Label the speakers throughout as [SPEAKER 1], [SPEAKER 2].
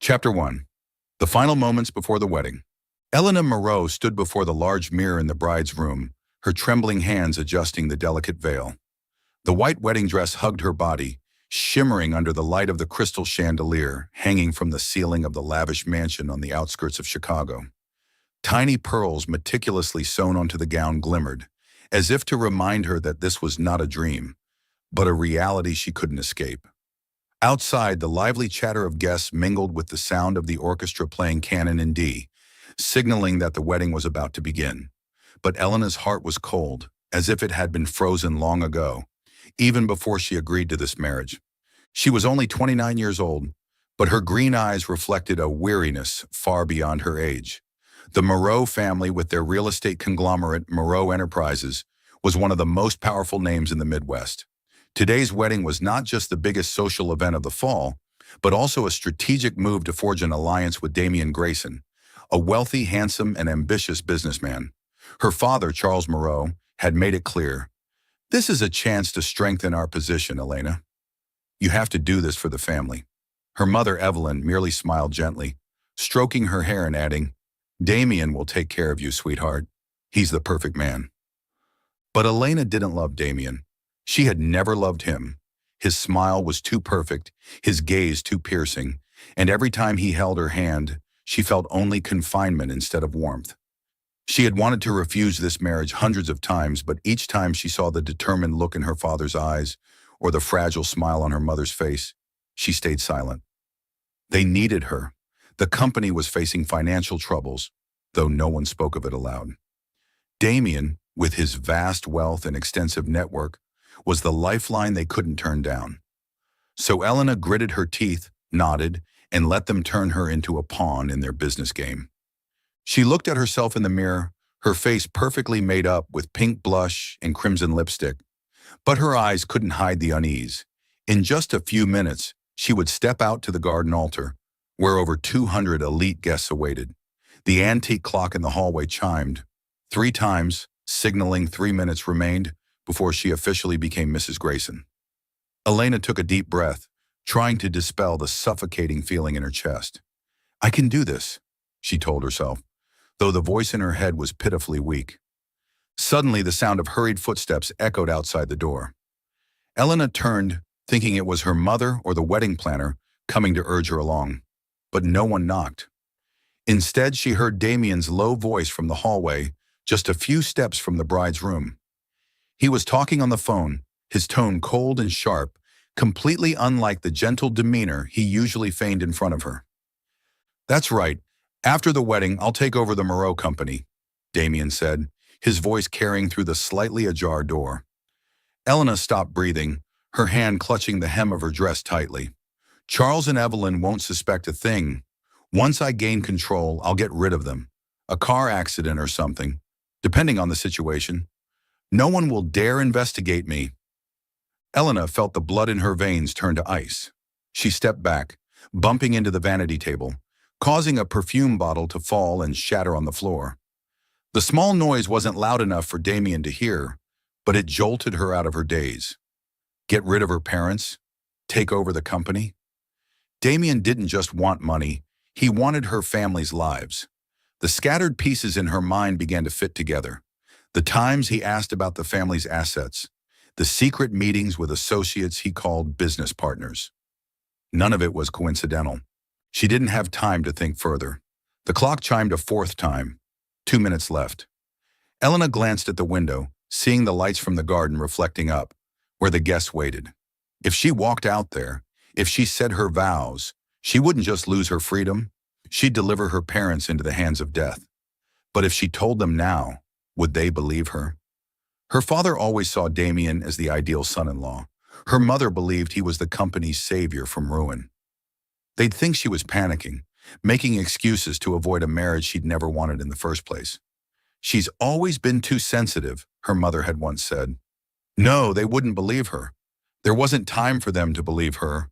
[SPEAKER 1] Chapter 1. The final moments before the wedding. Elena Moreau stood before the large mirror in the bride's room, her trembling hands adjusting the delicate veil. The white wedding dress hugged her body, shimmering under the light of the crystal chandelier hanging from the ceiling of the lavish mansion on the outskirts of Chicago. Tiny pearls meticulously sewn onto the gown glimmered, as if to remind her that this was not a dream, but a reality she couldn't escape. Outside, the lively chatter of guests mingled with the sound of the orchestra playing Canon in D, signaling that the wedding was about to begin. But Elena's heart was cold, as if it had been frozen long ago, even before she agreed to this marriage. She was only 29 years old, but her green eyes reflected a weariness far beyond her age. The Moreau family, with their real estate conglomerate Moreau Enterprises, was one of the most powerful names in the Midwest. Today's wedding was not just the biggest social event of the fall, but also a strategic move to forge an alliance with Damian Grayson, a wealthy, handsome, and ambitious businessman. Her father, Charles Moreau, had made it clear, "This is a chance to strengthen our position, Elena. You have to do this for the family." Her mother, Evelyn, merely smiled gently, stroking her hair and adding, "Damian will take care of you, sweetheart. He's the perfect man." But Elena didn't love Damian. She had never loved him. His smile was too perfect, his gaze too piercing, and every time he held her hand, she felt only confinement instead of warmth. She had wanted to refuse this marriage hundreds of times, but each time she saw the determined look in her father's eyes or the fragile smile on her mother's face, she stayed silent. They needed her. The company was facing financial troubles, though no one spoke of it aloud. Damian, with his vast wealth and extensive network, was the lifeline they couldn't turn down. So Elena gritted her teeth, nodded, and let them turn her into a pawn in their business game. She looked at herself in the mirror, her face perfectly made up with pink blush and crimson lipstick, but her eyes couldn't hide the unease. In just a few minutes, she would step out to the garden altar, where over 200 elite guests awaited. The antique clock in the hallway chimed 3 times, signaling 3 minutes remained before she officially became Mrs. Grayson. Elena took a deep breath, trying to dispel the suffocating feeling in her chest. "I can do this," she told herself, though the voice in her head was pitifully weak. Suddenly, the sound of hurried footsteps echoed outside the door. Elena turned, thinking it was her mother or the wedding planner coming to urge her along. But no one knocked. Instead, she heard Damian's low voice from the hallway, just a few steps from the bride's room. He was talking on the phone, his tone cold and sharp, completely unlike the gentle demeanor he usually feigned in front of her. "That's right. After the wedding, I'll take over the Moreau company," Damian said, his voice carrying through the slightly ajar door. Elena stopped breathing, her hand clutching the hem of her dress tightly. "Charles and Evelyn won't suspect a thing. Once I gain control, I'll get rid of them. A car accident or something, depending on the situation. No one will dare investigate me." Elena felt the blood in her veins turn to ice. She stepped back, bumping into the vanity table, causing a perfume bottle to fall and shatter on the floor. The small noise wasn't loud enough for Damian to hear, but it jolted her out of her daze. Get rid of her parents? Take over the company? Damian didn't just want money, he wanted her family's lives. The scattered pieces in her mind began to fit together. The times he asked about the family's assets, the secret meetings with associates he called business partners. None of it was coincidental. She didn't have time to think further. The clock chimed a 4th time. 2 minutes left. Elena glanced at the window, seeing the lights from the garden reflecting up, where the guests waited. If she walked out there, if she said her vows, she wouldn't just lose her freedom, she'd deliver her parents into the hands of death. But if she told them now, would they believe her? Her father always saw Damian as the ideal son-in-law. Her mother believed he was the company's savior from ruin. They'd think she was panicking, making excuses to avoid a marriage she'd never wanted in the first place. "She's always been too sensitive," her mother had once said. No, they wouldn't believe her. There wasn't time for them to believe her.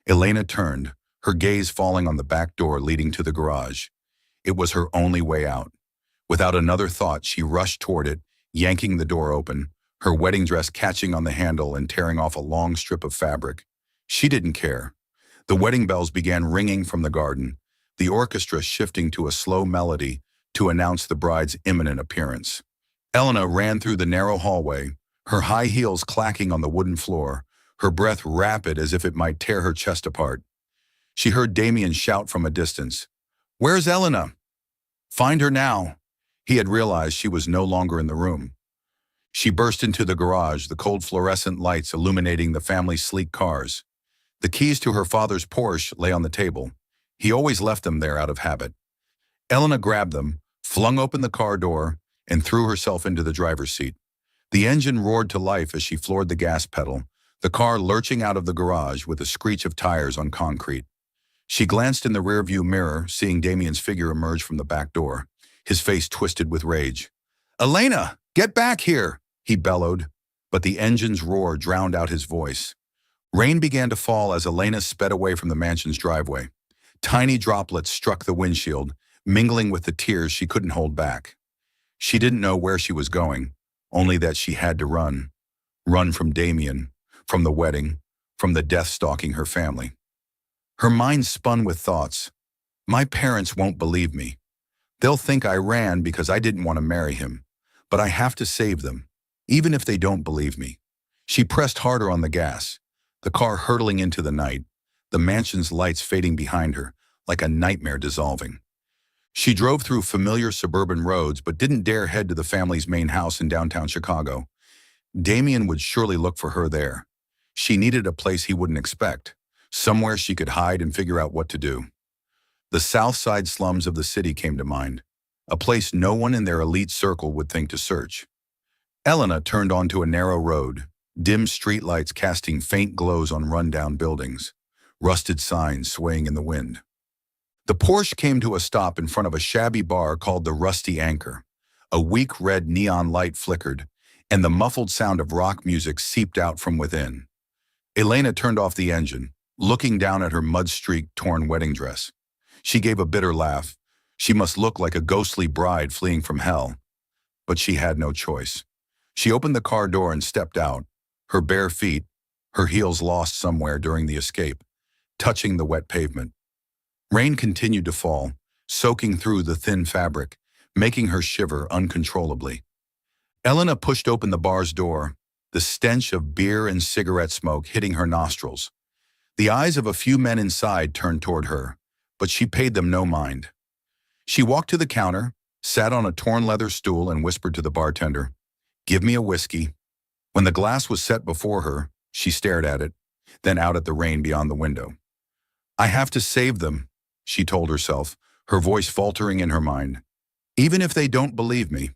[SPEAKER 1] Elena turned, her gaze falling on the back door leading to the garage. It was her only way out. Without another thought, she rushed toward it, yanking the door open, her wedding dress catching on the handle and tearing off a long strip of fabric. She didn't care. The wedding bells began ringing from the garden, the orchestra shifting to a slow melody to announce the bride's imminent appearance. Elena ran through the narrow hallway, her high heels clacking on the wooden floor, her breath rapid as if it might tear her chest apart. She heard Damien shout from a distance, "Where's Elena?" "Find her now." He had realized she was no longer in the room. She burst into the garage, the cold fluorescent lights illuminating the family's sleek cars. The keys to her father's Porsche lay on the table. He always left them there out of habit. Elena grabbed them, flung open the car door, and threw herself into the driver's seat. The engine roared to life as she floored the gas pedal, the car lurching out of the garage with a screech of tires on concrete. She glanced in the rearview mirror, seeing Damien's figure emerge from the back door, his face twisted with rage. "Elena, get back here!" he bellowed, but the engine's roar drowned out his voice. Rain began to fall as Elena sped away from the mansion's driveway. Tiny droplets struck the windshield, mingling with the tears she couldn't hold back. She didn't know where she was going, only that she had to run. Run from Damien, from the wedding, from the death stalking her family. Her mind spun with thoughts. My parents won't believe me. They'll think I ran because I didn't want to marry him, but I have to save them, even if they don't believe me. She pressed harder on the gas, the car hurtling into the night, the mansion's lights fading behind her, like a nightmare dissolving. She drove through familiar suburban roads but didn't dare head to the family's main house in downtown Chicago. Damien would surely look for her there. She needed a place he wouldn't expect, somewhere she could hide and figure out what to do. The south side slums of the city came to mind, a place no one in their elite circle would think to search. Elena turned onto a narrow road, dim streetlights casting faint glows on rundown buildings, rusted signs swaying in the wind. The Porsche came to a stop in front of a shabby bar called the Rusty Anchor. A weak red neon light flickered, and the muffled sound of rock music seeped out from within. Elena turned off the engine, looking down at her mud-streaked, torn wedding dress. She gave a bitter laugh. She must look like a ghostly bride fleeing from hell. But she had no choice. She opened the car door and stepped out, her bare feet, her heels lost somewhere during the escape, touching the wet pavement. Rain continued to fall, soaking through the thin fabric, making her shiver uncontrollably. Elena pushed open the bar's door, the stench of beer and cigarette smoke hitting her nostrils. The eyes of a few men inside turned toward her, but she paid them no mind. She walked to the counter, sat on a torn leather stool and whispered to the bartender, "Give me a whiskey." When the glass was set before her, she stared at it, then out at the rain beyond the window. "I have to save them," she told herself, her voice faltering in her mind. "Even if they don't believe me."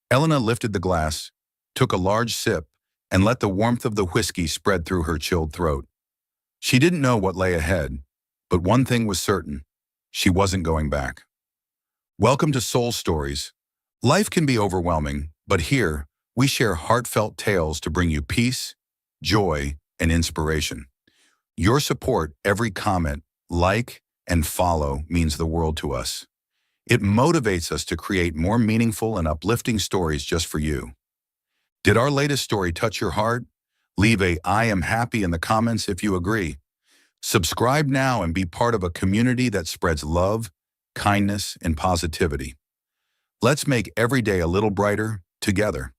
[SPEAKER 1] Elena lifted the glass, took a large sip, and let the warmth of the whiskey spread through her chilled throat. She didn't know what lay ahead, but one thing was certain: she wasn't going back. Welcome to Soul Stories. Life can be overwhelming, but here, we share heartfelt tales to bring you peace, joy, and inspiration. Your support, every comment, like, and follow means the world to us. It motivates us to create more meaningful and uplifting stories just for you. Did our latest story touch your heart? Leave a "I am happy" in the comments if you agree. Subscribe now and be part of a community that spreads love, kindness, and positivity. Let's make every day a little brighter together.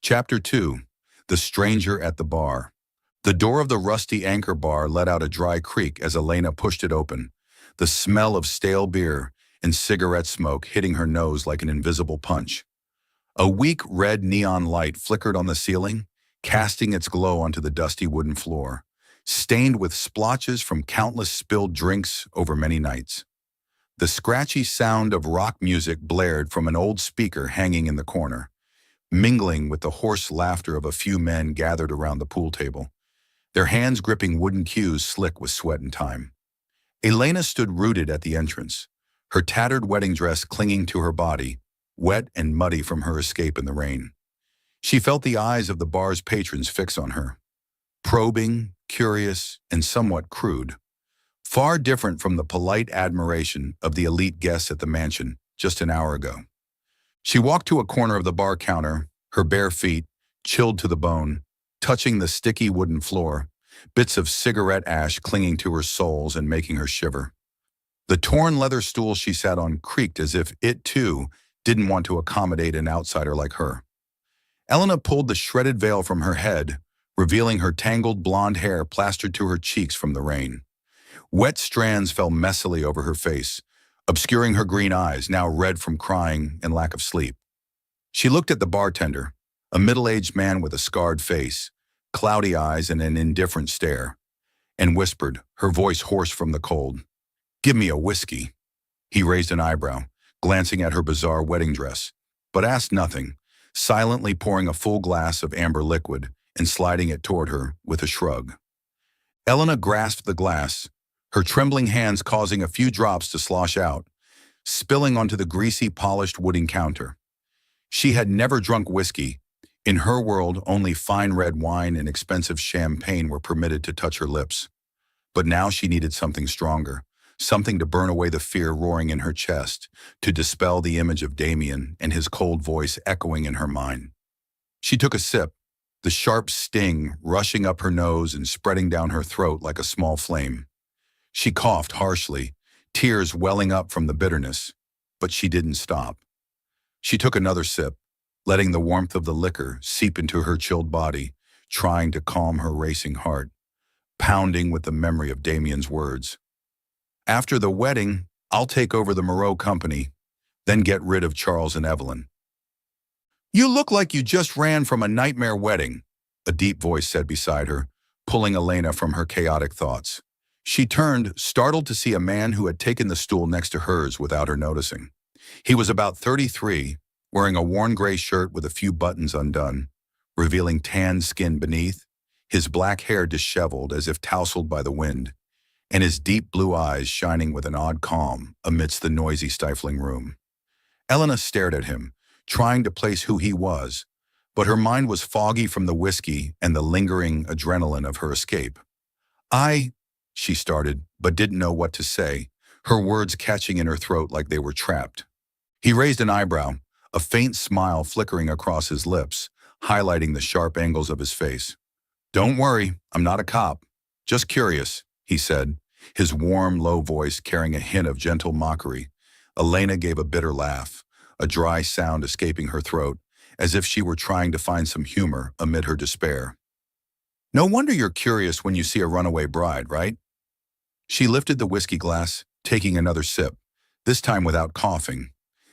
[SPEAKER 1] Chapter 2: The Stranger at the Bar. The door of the Rusty Anchor bar let out a dry creak as Elena pushed it open, the smell of stale beer and cigarette smoke hitting her nose like an invisible punch. A weak red neon light flickered on the ceiling, casting its glow onto the dusty wooden floor, stained with splotches from countless spilled drinks over many nights. The scratchy sound of rock music blared from an old speaker hanging in the corner, mingling with the hoarse laughter of a few men gathered around the pool table, their hands gripping wooden cues slick with sweat and time. Elena stood rooted at the entrance, her tattered wedding dress clinging to her body, wet and muddy from her escape in the rain. She felt the eyes of the bar's patrons fix on her, probing, curious, and somewhat crude, far different from the polite admiration of the elite guests at the mansion just an hour ago. She walked to a corner of the bar counter, her bare feet, chilled to the bone, touching the sticky wooden floor, bits of cigarette ash clinging to her soles and making her shiver. The torn leather stool she sat on creaked as if it, too, didn't want to accommodate an outsider like her. Elena pulled the shredded veil from her head, revealing her tangled blonde hair plastered to her cheeks from the rain. Wet strands fell messily over her face, obscuring her green eyes, now red from crying and lack of sleep. She looked at the bartender, a middle-aged man with a scarred face, cloudy eyes and an indifferent stare, and whispered, her voice hoarse from the cold, "Give me a whiskey." He raised an eyebrow, glancing at her bizarre wedding dress, but asked nothing, silently pouring a full glass of amber liquid and sliding it toward her with a shrug. Elena grasped the glass, her trembling hands causing a few drops to slosh out, spilling onto the greasy, polished wooden counter. She had never drunk whiskey. In her world, only fine red wine and expensive champagne were permitted to touch her lips. But now she needed something stronger, something to burn away the fear roaring in her chest, to dispel the image of Damien and his cold voice echoing in her mind. She took a sip, the sharp sting rushing up her nose and spreading down her throat like a small flame. She coughed harshly, tears welling up from the bitterness, but she didn't stop. She took another sip, letting the warmth of the liquor seep into her chilled body, trying to calm her racing heart, pounding with the memory of Damien's words. "After the wedding, I'll take over the Moreau company, then get rid of Charles and Evelyn." "You look like you just ran from a nightmare wedding," a deep voice said beside her, pulling Elena from her chaotic thoughts. She turned, startled to see a man who had taken the stool next to hers without her noticing. He was about 33, wearing a worn gray shirt with a few buttons undone, revealing tanned skin beneath, his black hair disheveled as if tousled by the wind, and his deep blue eyes shining with an odd calm amidst the noisy, stifling room. Elena stared at him, trying to place who he was, but her mind was foggy from the whiskey and the lingering adrenaline of her escape. She started, but didn't know what to say, her words catching in her throat like they were trapped. He raised an eyebrow, a faint smile flickering across his lips, highlighting the sharp angles of his face. "Don't worry, I'm not a cop. Just curious," he said, his warm, low voice carrying a hint of gentle mockery. Elena gave a bitter laugh, a dry sound escaping her throat, as if she were trying to find some humor amid her despair. "No wonder you're curious when you see a runaway bride, right?" She lifted the whiskey glass, taking another sip, this time without coughing.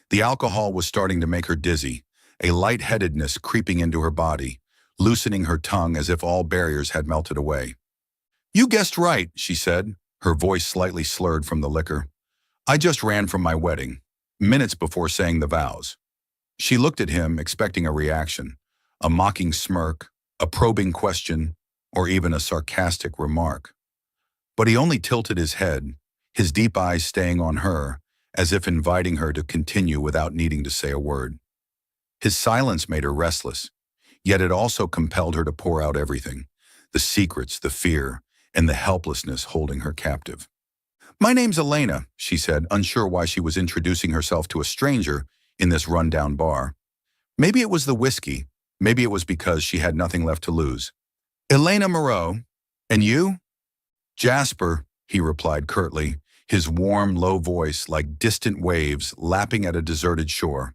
[SPEAKER 1] The alcohol was starting to make her dizzy, a lightheadedness creeping into her body, loosening her tongue as if all barriers had melted away. "You guessed right," she said, her voice slightly slurred from the liquor. "I just ran from my wedding, minutes before saying the vows." She looked at him, expecting a reaction, a mocking smirk, a probing question, or even a sarcastic remark. But he only tilted his head, his deep eyes staying on her, as if inviting her to continue without needing to say a word. His silence made her restless, yet it also compelled her to pour out everything, the secrets, the fear, and the helplessness holding her captive. "My name's Elena," she said, unsure why she was introducing herself to a stranger in this rundown bar. Maybe it was the whiskey, maybe it was because she had nothing left to lose. "Elena Moreau. And you?" "Jasper," he replied curtly, his warm, low voice like distant waves lapping at a deserted shore.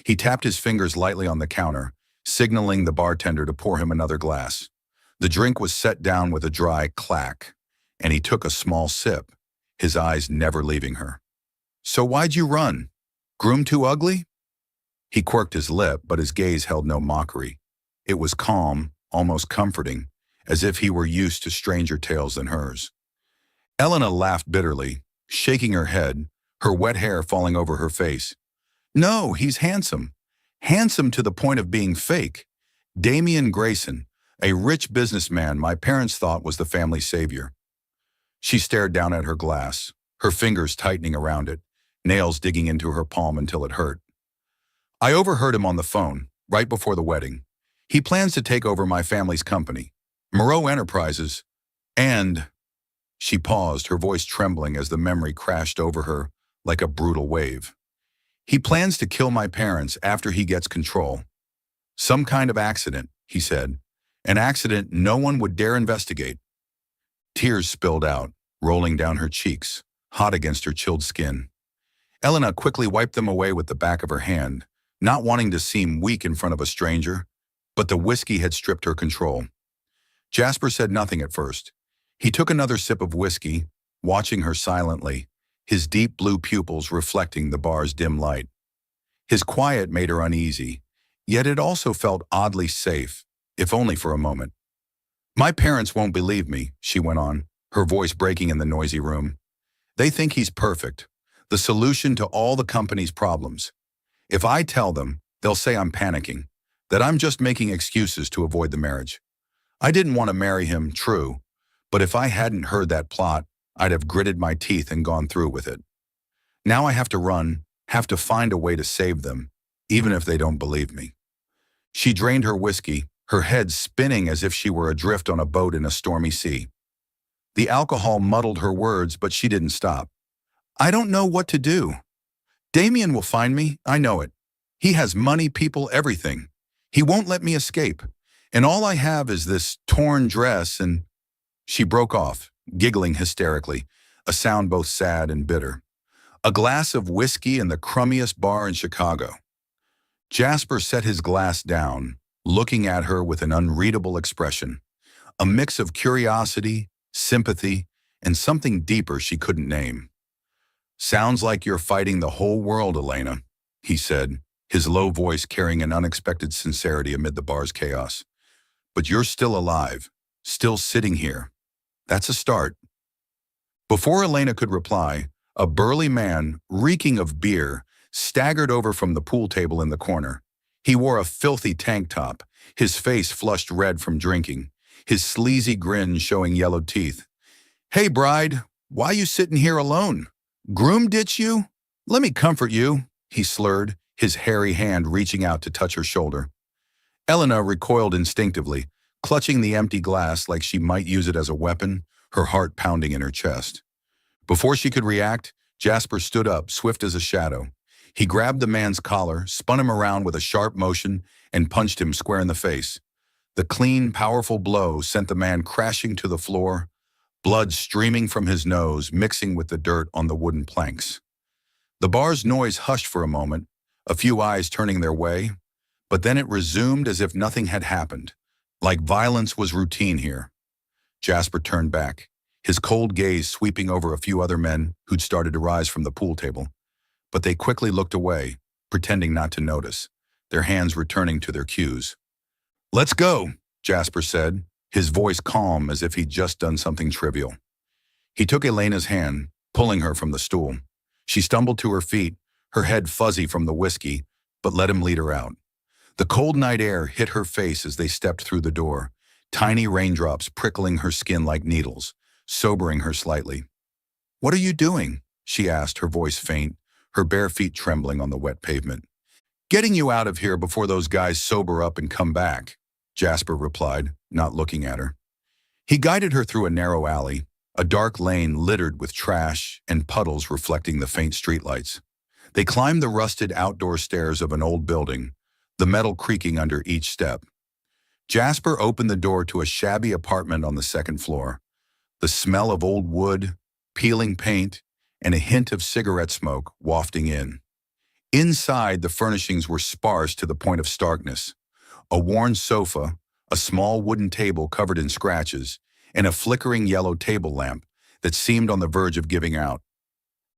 [SPEAKER 1] He tapped his fingers lightly on the counter, signaling the bartender to pour him another glass. The drink was set down with a dry clack, and he took a small sip, his eyes never leaving her. "So why'd you run? Groom too ugly?" He quirked his lip, but his gaze held no mockery. It was calm, almost comforting, as if he were used to stranger tales than hers. Elena laughed bitterly, shaking her head, her wet hair falling over her face. "No, he's handsome. Handsome to the point of being fake. Damien Grayson, a rich businessman my parents thought was the family savior." She stared down at her glass, her fingers tightening around it, nails digging into her palm until it hurt. "I overheard him on the phone, right before the wedding. He plans to take over my family's company, Moreau Enterprises, and—" She paused, her voice trembling as the memory crashed over her like a brutal wave. "He plans to kill my parents after he gets control. Some kind of accident," he said. "An accident no one would dare investigate." Tears spilled out, rolling down her cheeks, hot against her chilled skin. Elena quickly wiped them away with the back of her hand, not wanting to seem weak in front of a stranger, but the whiskey had stripped her control. Jasper said nothing at first. He took another sip of whiskey, watching her silently, his deep blue pupils reflecting the bar's dim light. His quiet made her uneasy, yet it also felt oddly safe, if only for a moment. "My parents won't believe me," she went on, her voice breaking in the noisy room. "They think he's perfect, the solution to all the company's problems. If I tell them, they'll say I'm panicking, that I'm just making excuses to avoid the marriage. I didn't want to marry him, true, but if I hadn't heard that plot, I'd have gritted my teeth and gone through with it. Now I have to run, have to find a way to save them, even if they don't believe me." She drained her whiskey, her head spinning as if she were adrift on a boat in a stormy sea. The alcohol muddled her words, but she didn't stop. "I don't know what to do. Damien will find me, I know it. He has money, people, everything. He won't let me escape. And all I have is this torn dress and—" She broke off, giggling hysterically, a sound both sad and bitter. "A glass of whiskey in the crummiest bar in Chicago." Jasper set his glass down, looking at her with an unreadable expression, a mix of curiosity, sympathy, and something deeper she couldn't name. "Sounds like you're fighting the whole world, Elena," he said, his low voice carrying an unexpected sincerity amid the bar's chaos. "But you're still alive, still sitting here. That's a start." Before Elena could reply, a burly man, reeking of beer, staggered over from the pool table in the corner. He wore a filthy tank top, his face flushed red from drinking, his sleazy grin showing yellowed teeth. "Hey, bride, why you sitting here alone? Groom ditch you? Let me comfort you," he slurred, his hairy hand reaching out to touch her shoulder. Elena recoiled instinctively, clutching the empty glass like she might use it as a weapon, her heart pounding in her chest. Before she could react, Jasper stood up, swift as a shadow. He grabbed the man's collar, spun him around with a sharp motion, and punched him square in the face. The clean, powerful blow sent the man crashing to the floor, blood streaming from his nose, mixing with the dirt on the wooden planks. The bar's noise hushed for a moment, a few eyes turning their way, but then it resumed as if nothing had happened, like violence was routine here. Jasper turned back, his cold gaze sweeping over a few other men who'd started to rise from the pool table. But they quickly looked away, pretending not to notice, their hands returning to their cues. "Let's go," Jasper said, his voice calm as if he'd just done something trivial. He took Elena's hand, pulling her from the stool. She stumbled to her feet, her head fuzzy from the whiskey, but let him lead her out. The cold night air hit her face as they stepped through the door, tiny raindrops prickling her skin like needles, sobering her slightly. "What are you doing?" she asked, her voice faint, her bare feet trembling on the wet pavement. "Getting you out of here before those guys sober up and come back," Jasper replied, not looking at her. He guided her through a narrow alley, a dark lane littered with trash and puddles reflecting the faint streetlights. They climbed the rusted outdoor stairs of an old building, the metal creaking under each step. Jasper opened the door to a shabby apartment on the second floor. The smell of old wood, peeling paint, and a hint of cigarette smoke wafting in. Inside, the furnishings were sparse to the point of starkness. A worn sofa, a small wooden table covered in scratches, and a flickering yellow table lamp that seemed on the verge of giving out.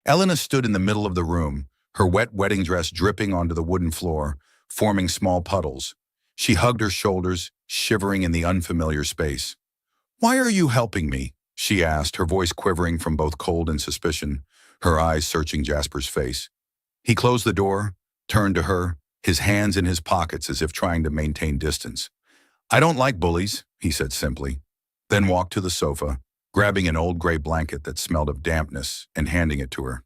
[SPEAKER 1] Elena stood in the middle of the room, her wet wedding dress dripping onto the wooden floor, forming small puddles. She hugged her shoulders, shivering in the unfamiliar space. "Why are you helping me?" she asked, her voice quivering from both cold and suspicion, her eyes searching Jasper's face. He closed the door, turned to her, his hands in his pockets as if trying to maintain distance. "I don't like bullies," he said simply, then walked to the sofa, grabbing an old gray blanket that smelled of dampness and handing it to her.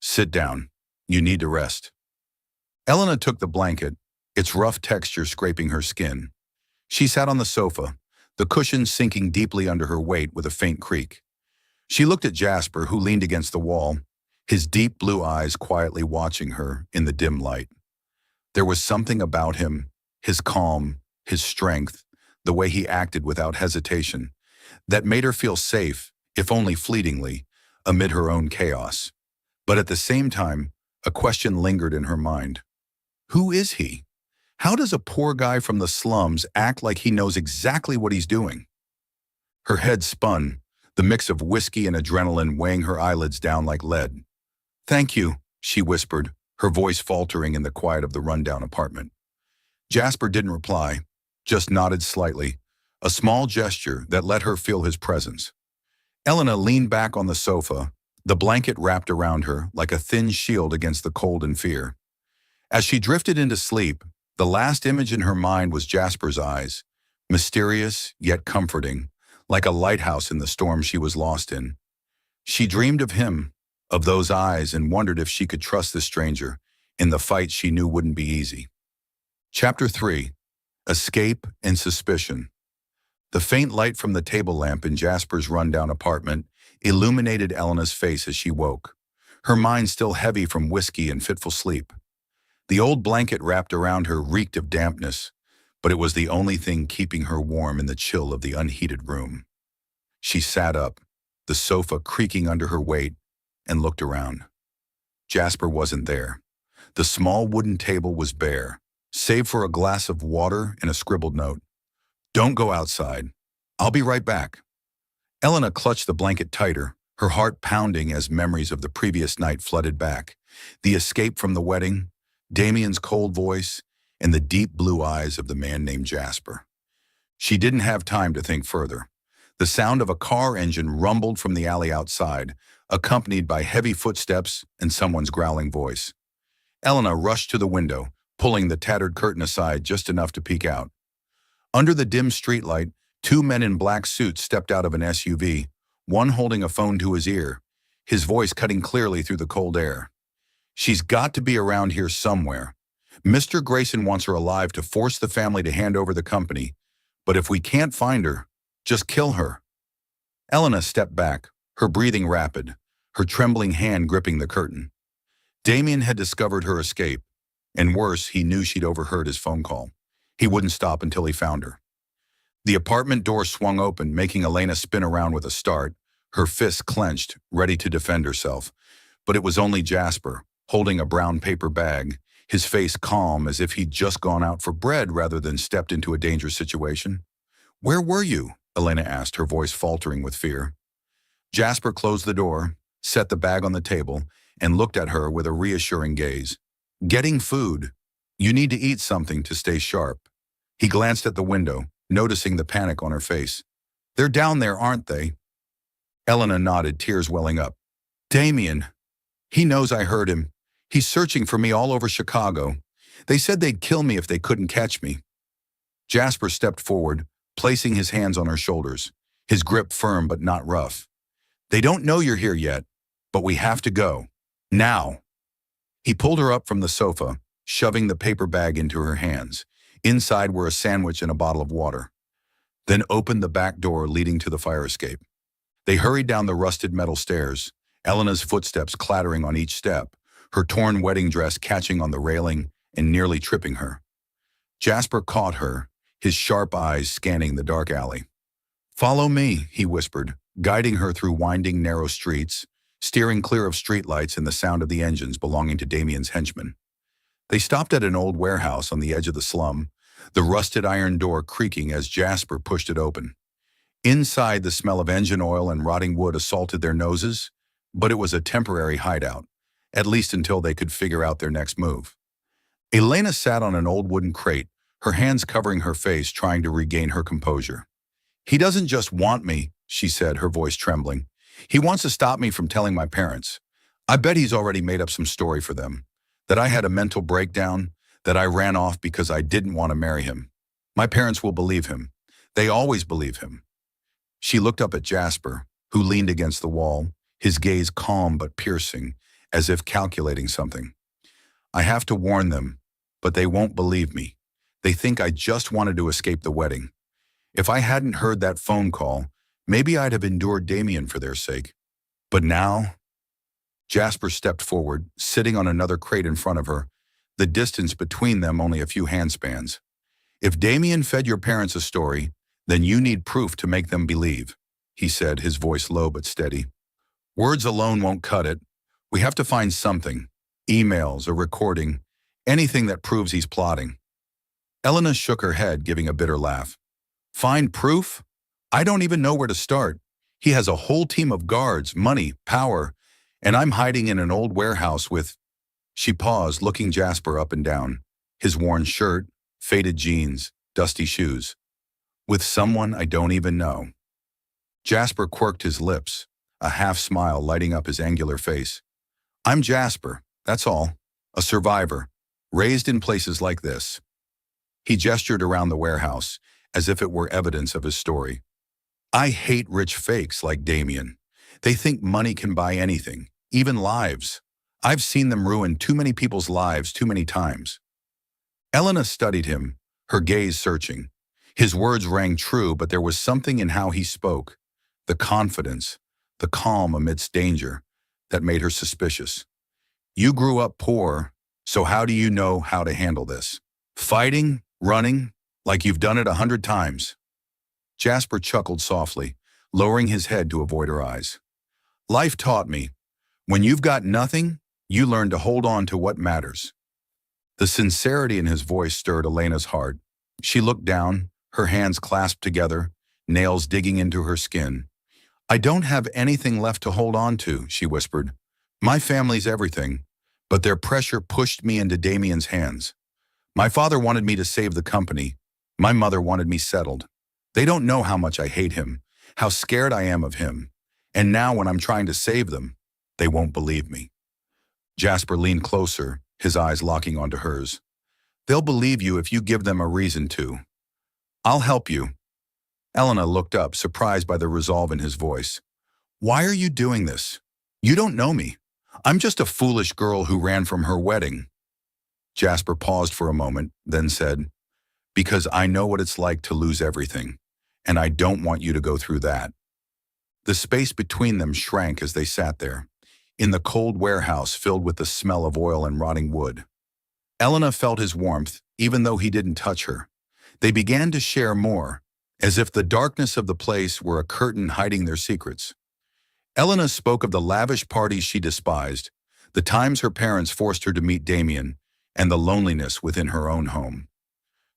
[SPEAKER 1] "Sit down. You need to rest." Elena took the blanket, its rough texture scraping her skin. She sat on the sofa, the cushions sinking deeply under her weight with a faint creak. She looked at Jasper, who leaned against the wall, his deep blue eyes quietly watching her in the dim light. There was something about him, his calm, his strength, the way he acted without hesitation, that made her feel safe if only fleetingly, amid her own chaos. But at the same time, a question lingered in her mind. Who is he? How does a poor guy from the slums act like he knows exactly what he's doing? Her head spun, the mix of whiskey and adrenaline weighing her eyelids down like lead. "Thank you," she whispered, her voice faltering in the quiet of the rundown apartment. Jasper didn't reply, just nodded slightly, a small gesture that let her feel his presence. Elena leaned back on the sofa, the blanket wrapped around her like a thin shield against the cold and fear. As she drifted into sleep, the last image in her mind was Jasper's eyes, mysterious yet comforting, like a lighthouse in the storm she was lost in. She dreamed of him, of those eyes, and wondered if she could trust this stranger in the fight she knew wouldn't be easy. Chapter 3. Escape and Suspicion. The faint light from the table lamp in Jasper's rundown apartment illuminated Elena's face as she woke, her mind still heavy from whiskey and fitful sleep. The old blanket wrapped around her reeked of dampness, but it was the only thing keeping her warm in the chill of the unheated room. She sat up, the sofa creaking under her weight, and looked around. Jasper wasn't there. The small wooden table was bare, save for a glass of water and a scribbled note. "Don't go outside. I'll be right back." Elena clutched the blanket tighter, her heart pounding as memories of the previous night flooded back. The escape from the wedding, Damien's cold voice, and the deep blue eyes of the man named Jasper. She didn't have time to think further. The sound of a car engine rumbled from the alley outside, accompanied by heavy footsteps and someone's growling voice. Elena rushed to the window, pulling the tattered curtain aside just enough to peek out. Under the dim streetlight, two men in black suits stepped out of an SUV, one holding a phone to his ear, his voice cutting clearly through the cold air. "She's got to be around here somewhere. Mr. Grayson wants her alive to force the family to hand over the company, but if we can't find her, just kill her." Elena stepped back, her breathing rapid, her trembling hand gripping the curtain. Damien had discovered her escape, and worse, he knew she'd overheard his phone call. He wouldn't stop until he found her. The apartment door swung open, making Elena spin around with a start, her fists clenched, ready to defend herself. But it was only Jasper, holding a brown paper bag, his face calm as if he'd just gone out for bread rather than stepped into a dangerous situation. "Where were you?" Elena asked, her voice faltering with fear. Jasper closed the door, set the bag on the table, and looked at her with a reassuring gaze. "Getting food. You need to eat something to stay sharp." He glanced at the window, noticing the panic on her face. "They're down there, aren't they?" Elena nodded, tears welling up. "Damien. He knows I heard him. He's searching for me all over Chicago. They said they'd kill me if they couldn't catch me." Jasper stepped forward, placing his hands on her shoulders, his grip firm but not rough. "They don't know you're here yet, but we have to go. Now." He pulled her up from the sofa, shoving the paper bag into her hands. Inside were a sandwich and a bottle of water. Then opened the back door leading to the fire escape. They hurried down the rusted metal stairs, Elena's footsteps clattering on each step, her torn wedding dress catching on the railing and nearly tripping her. Jasper caught her, his sharp eyes scanning the dark alley. "Follow me," he whispered, guiding her through winding, narrow streets, steering clear of streetlights and the sound of the engines belonging to Damien's henchmen. They stopped at an old warehouse on the edge of the slum, the rusted iron door creaking as Jasper pushed it open. Inside, the smell of engine oil and rotting wood assaulted their noses, but it was a temporary hideout, at least until they could figure out their next move. Elena sat on an old wooden crate, her hands covering her face, trying to regain her composure. "He doesn't just want me," she said, her voice trembling. "He wants to stop me from telling my parents. I bet he's already made up some story for them. That I had a mental breakdown, that I ran off because I didn't want to marry him. My parents will believe him. They always believe him." She looked up at Jasper, who leaned against the wall, his gaze calm but piercing, as if calculating something. "I have to warn them, but they won't believe me. They think I just wanted to escape the wedding. If I hadn't heard that phone call, maybe I'd have endured Damien for their sake. But now—" Jasper stepped forward, sitting on another crate in front of her, the distance between them only a few handspans. "If Damien fed your parents a story, then you need proof to make them believe. he said, his voice low but steady. Words alone won't cut it. We have to find something. Emails, a recording, anything that proves he's plotting. Elena shook her head, giving a bitter laugh. Find proof? I don't even know where to start. He has a whole team of guards, money, power, and I'm hiding in an old warehouse with... She paused, looking Jasper up and down. His worn shirt, faded jeans, dusty shoes. With someone I don't even know. Jasper quirked his lips, a half smile lighting up his angular face. I'm Jasper, that's all. A survivor, raised in places like this. He gestured around the warehouse, as if it were evidence of his story. I hate rich fakes like Damien. They think money can buy anything, even lives. I've seen them ruin too many people's lives too many times. Elena studied him, her gaze searching. His words rang true, but there was something in how he spoke, the confidence, the calm amidst danger, that made her suspicious. You grew up poor, so how do you know how to handle this? Fighting, running, like you've done it 100 times. Jasper chuckled softly, lowering his head to avoid her eyes. Life taught me, when you've got nothing, you learn to hold on to what matters. The sincerity in his voice stirred Elena's heart. She looked down, her hands clasped together, nails digging into her skin. I don't have anything left to hold on to, she whispered. My family's everything, but their pressure pushed me into Damien's hands. My father wanted me to save the company. My mother wanted me settled. They don't know how much I hate him, how scared I am of him. And now when I'm trying to save them, they won't believe me. Jasper leaned closer, his eyes locking onto hers. They'll believe you if you give them a reason to. I'll help you. Elena looked up, surprised by the resolve in his voice. Why are you doing this? You don't know me. I'm just a foolish girl who ran from her wedding. Jasper paused for a moment, then said, Because I know what it's like to lose everything, and I don't want you to go through that. The space between them shrank as they sat there, in the cold warehouse filled with the smell of oil and rotting wood. Elena felt his warmth, even though he didn't touch her. They began to share more, as if the darkness of the place were a curtain hiding their secrets. Elena spoke of the lavish parties she despised, the times her parents forced her to meet Damien, and the loneliness within her own home.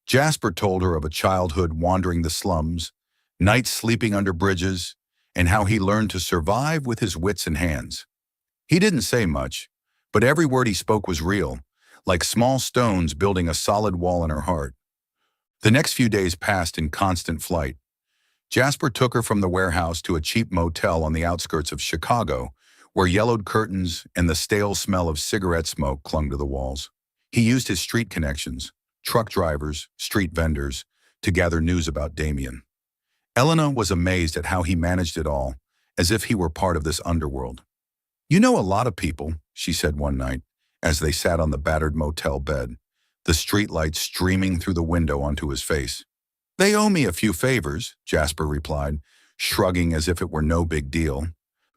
[SPEAKER 1] Jasper told her of a childhood wandering the slums, nights sleeping under bridges, and how he learned to survive with his wits and hands. He didn't say much, but every word he spoke was real, like small stones building a solid wall in her heart. The next few days passed in constant flight. Jasper took her from the warehouse to a cheap motel on the outskirts of Chicago, where yellowed curtains and the stale smell of cigarette smoke clung to the walls. He used his street connections, truck drivers, street vendors, to gather news about Damien. Elena was amazed at how he managed it all, as if he were part of this underworld. You know a lot of people, she said one night, as they sat on the battered motel bed, the streetlight streaming through the window onto his face. They owe me a few favors, Jasper replied, shrugging as if it were no big deal.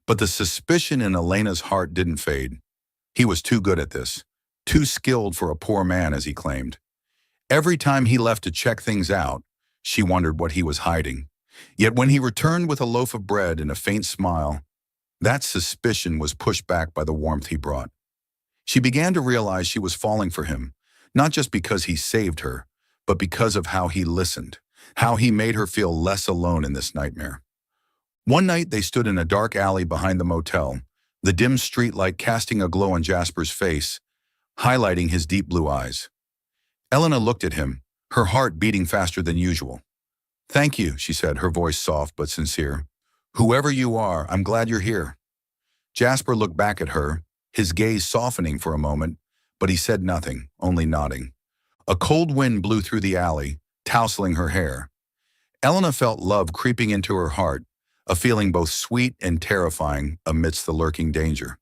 [SPEAKER 1] But the suspicion in Elena's heart didn't fade. He was too good at this, too skilled for a poor man, as he claimed. Every time he left to check things out, she wondered what he was hiding. Yet when he returned with a loaf of bread and a faint smile, that suspicion was pushed back by the warmth he brought. She began to realize she was falling for him, not just because he saved her, but because of how he listened, how he made her feel less alone in this nightmare. One night they stood in a dark alley behind the motel, the dim streetlight casting a glow on Jasper's face, highlighting his deep blue eyes. Elena looked at him, her heart beating faster than usual. Thank you, she said, her voice soft but sincere. Whoever you are, I'm glad you're here. Jasper looked back at her, his gaze softening for a moment, but he said nothing, only nodding. A cold wind blew through the alley, tousling her hair. Elena felt love creeping into her heart, a feeling both sweet and terrifying amidst the lurking danger.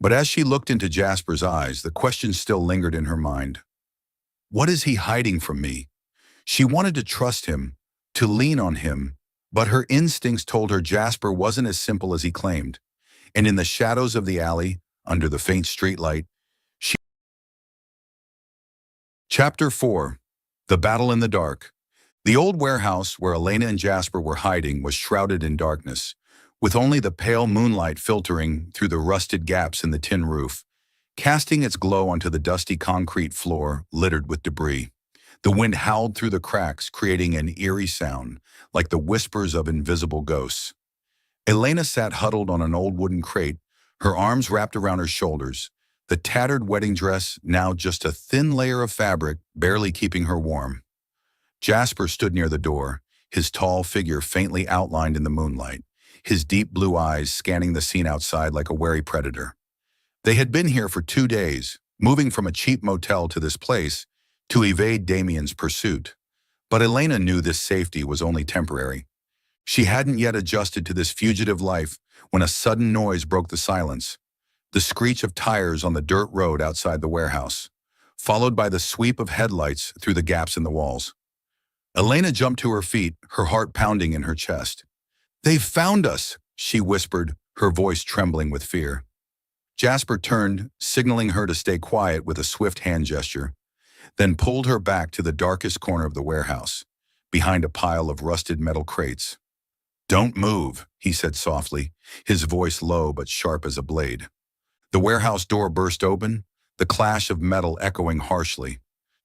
[SPEAKER 1] But as she looked into Jasper's eyes, the question still lingered in her mind. What is he hiding from me? She wanted to trust him, to lean on him, but her instincts told her Jasper wasn't as simple as he claimed. And in the shadows of the alley, under the faint streetlight, Chapter 4. The Battle in the Dark. The old warehouse where Elena and Jasper were hiding was shrouded in darkness, with only the pale moonlight filtering through the rusted gaps in the tin roof, casting its glow onto the dusty concrete floor littered with debris. The wind howled through the cracks, creating an eerie sound, like the whispers of invisible ghosts. Elena sat huddled on an old wooden crate, her arms wrapped around her shoulders, the tattered wedding dress now just a thin layer of fabric barely keeping her warm. Jasper stood near the door, his tall figure faintly outlined in the moonlight, his deep blue eyes scanning the scene outside like a wary predator. They had been here for 2 days, moving from a cheap motel to this place to evade Damien's pursuit. But Elena knew this safety was only temporary. She hadn't yet adjusted to this fugitive life when a sudden noise broke the silence, the screech of tires on the dirt road outside the warehouse, followed by the sweep of headlights through the gaps in the walls. Elena jumped to her feet, her heart pounding in her chest. "They've found us," she whispered, her voice trembling with fear. Jasper turned, signaling her to stay quiet with a swift hand gesture, then pulled her back to the darkest corner of the warehouse, behind a pile of rusted metal crates. "Don't move," he said softly, his voice low but sharp as a blade. The warehouse door burst open, the clash of metal echoing harshly.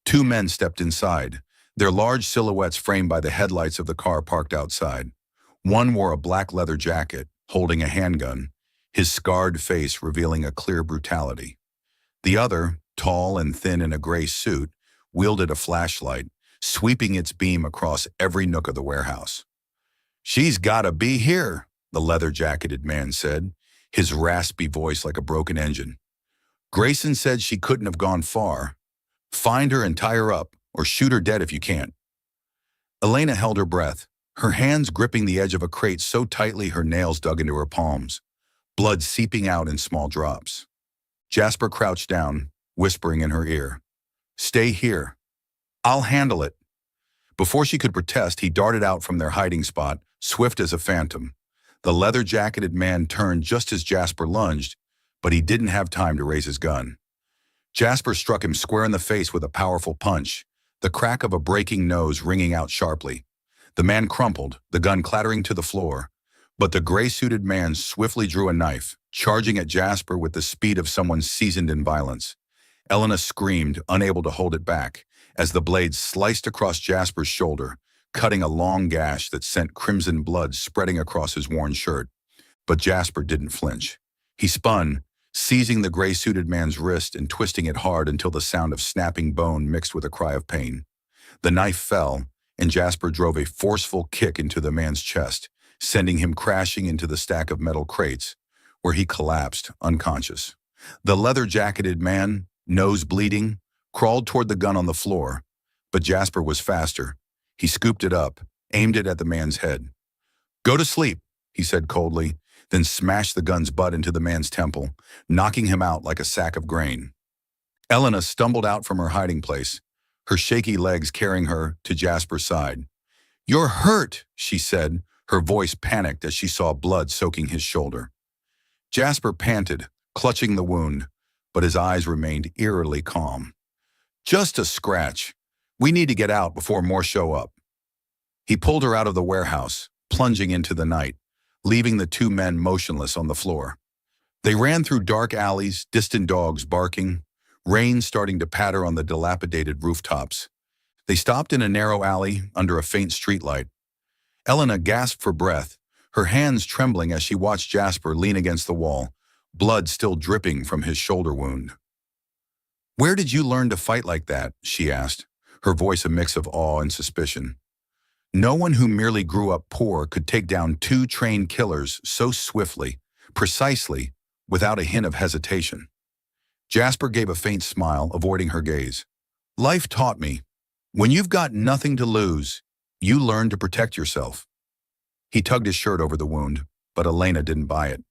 [SPEAKER 1] 2 men stepped inside, their large silhouettes framed by the headlights of the car parked outside. One wore a black leather jacket, holding a handgun, his scarred face revealing a clear brutality. The other, tall and thin in a gray suit, wielded a flashlight, sweeping its beam across every nook of the warehouse. "She's gotta be here," the leather-jacketed man said, his raspy voice like a broken engine. "Grayson said she couldn't have gone far. Find her and tie her up, or shoot her dead if you can't." Elena held her breath, her hands gripping the edge of a crate so tightly her nails dug into her palms, blood seeping out in small drops. Jasper crouched down, whispering in her ear, "Stay here. I'll handle it." Before she could protest, he darted out from their hiding spot, swift as a phantom. The leather-jacketed man turned just as Jasper lunged, but he didn't have time to raise his gun. Jasper struck him square in the face with a powerful punch, the crack of a breaking nose ringing out sharply. The man crumpled, the gun clattering to the floor, but the gray-suited man swiftly drew a knife, charging at Jasper with the speed of someone seasoned in violence. Elena screamed, unable to hold it back, as the blade sliced across Jasper's shoulder, cutting a long gash that sent crimson blood spreading across his worn shirt. But Jasper didn't flinch. He spun, seizing the gray-suited man's wrist and twisting it hard until the sound of snapping bone mixed with a cry of pain. The knife fell, and Jasper drove a forceful kick into the man's chest, sending him crashing into the stack of metal crates, where he collapsed, unconscious. The leather-jacketed man, nose bleeding, crawled toward the gun on the floor, but Jasper was faster. He scooped it up, aimed it at the man's head. "Go to sleep," he said coldly, then smashed the gun's butt into the man's temple, knocking him out like a sack of grain. Elena stumbled out from her hiding place, her shaky legs carrying her to Jasper's side. "You're hurt," she said, her voice panicked as she saw blood soaking his shoulder. Jasper panted, clutching the wound, but his eyes remained eerily calm. "Just a scratch. We need to get out before more show up." He pulled her out of the warehouse, plunging into the night, leaving the 2 men motionless on the floor. They ran through dark alleys, distant dogs barking, rain starting to patter on the dilapidated rooftops. They stopped in a narrow alley under a faint streetlight. Elena gasped for breath, her hands trembling as she watched Jasper lean against the wall, blood still dripping from his shoulder wound. "Where did you learn to fight like that?" she asked, her voice a mix of awe and suspicion. No one who merely grew up poor could take down 2 trained killers so swiftly, precisely, without a hint of hesitation. Jasper gave a faint smile, avoiding her gaze. "Life taught me. When you've got nothing to lose, you learn to protect yourself." He tugged his shirt over the wound, but Elena didn't buy it.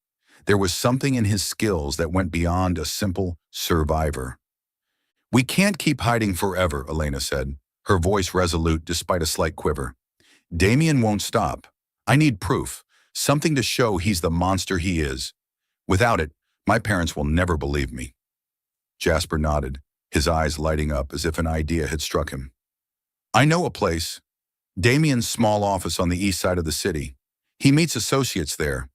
[SPEAKER 1] There was something in his skills that went beyond a simple survivor. "We can't keep hiding forever," Elena said, her voice resolute despite a slight quiver. "Damien won't stop. I need proof, something to show he's the monster he is. Without it, my parents will never believe me." Jasper nodded, his eyes lighting up as if an idea had struck him. "I know a place. Damien's small office on the east side of the city. He meets associates there.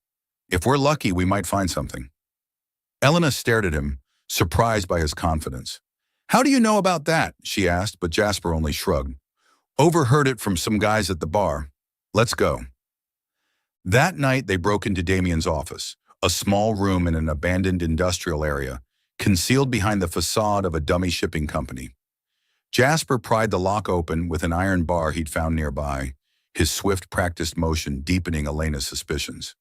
[SPEAKER 1] If we're lucky, we might find something. Elena stared at him, surprised by his confidence. How do you know about that? She asked, but Jasper only shrugged. Overheard it from some guys at the bar. Let's go. That night, they broke into Damien's office, a small room in an abandoned industrial area, concealed behind the facade of a dummy shipping company. Jasper pried the lock open with an iron bar he'd found nearby, his swift, practiced motion deepening Elena's suspicions.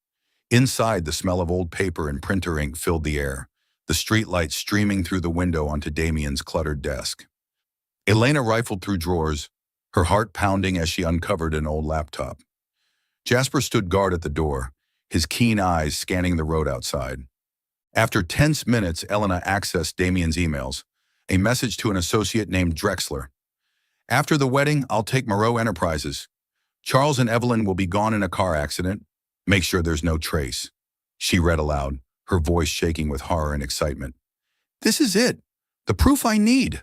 [SPEAKER 1] Inside, the smell of old paper and printer ink filled the air, the streetlight streaming through the window onto Damien's cluttered desk. Elena rifled through drawers, her heart pounding as she uncovered an old laptop. Jasper stood guard at the door, his keen eyes scanning the road outside. After tense minutes, Elena accessed Damien's emails, a message to an associate named Drexler. After the wedding, I'll take Moreau Enterprises. Charles and Evelyn will be gone in a car accident. Make sure there's no trace. She read aloud, her voice shaking with horror and excitement. This is it. The proof I need.